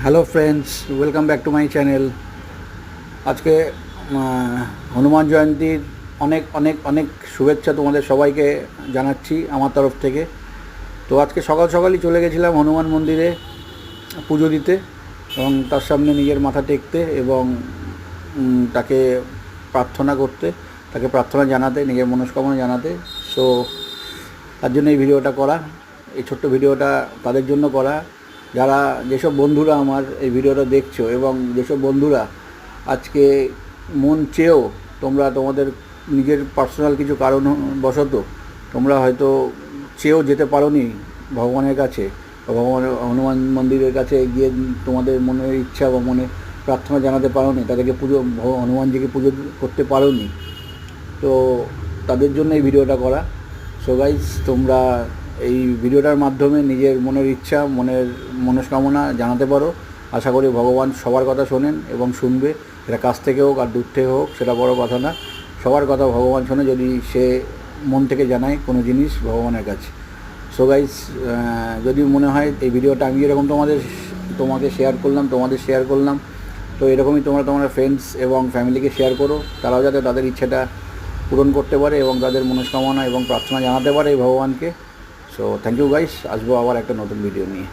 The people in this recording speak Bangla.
Hello friends, welcome back to my channel. আজকে হনুমান জয়ন্তীর অনেক অনেক অনেক শুভেচ্ছা তোমাদের সবাইকে জানাচ্ছি আমার তরফ থেকে। তো আজকে সকাল সকালই চলে গেছিলাম হনুমান মন্দিরে পুজো দিতে এবং তার সামনে নিজের মাথা টেকতে এবং তাকে প্রার্থনা করতে, তাকে প্রার্থনা জানাতে, নিজের মনস্কামনা জানাতে। সো তার জন্য এই ভিডিওটা করা, এই ছোট্ট ভিডিওটা তাদের জন্য করা যারা, যেসব বন্ধুরা আমার এই ভিডিওটা দেখছো এবং যেসব বন্ধুরা আজকে মন চেয়েও তোমরা তোমাদের নিজের পার্সোনাল কিছু কারণ বশত তোমরা হয়তো চেয়েও যেতে পারোনি ভগবানের কাছে বা হনুমান মন্দিরের কাছে গিয়ে তোমাদের মনের ইচ্ছা বা মনে প্রার্থনা জানাতে পারোনি, তাদেরকে হনুমানজিকে পুজো করতে পারোনি। তো তাদের জন্য এই ভিডিওটা করা। সো গাইস, তোমরা এই ভিডিওটার মাধ্যমে নিজের মনের ইচ্ছা, মনের মনস্কামনা জানাতে পারো। আশা করি ভগবান সবার কথা শোনেন এবং শুনবে। এটা কাছ থেকে হোক আর দূর থেকে হোক সেটা বড় কথা না, সবার কথা ভগবান শোনে যদি সে মন থেকে জানায় কোনো জিনিস ভগবানের কাছে। সো গাইস, যদি মনে হয় এই ভিডিওটা আমি এরকম তোমাকে শেয়ার করলাম, তো এরকমই তোমরা তোমার ফ্রেন্ডস এবং ফ্যামিলিকে শেয়ার করো, তারাও যাতে তাদের ইচ্ছেটা পূরণ করতে পারে এবং তাদের মনস্কামনা এবং প্রার্থনা জানাতে পারে এই ভগবানকে। সো থ্যাংক ইউ গাইস, আসবো আবার একটা নতুন ভিডিও নিয়ে।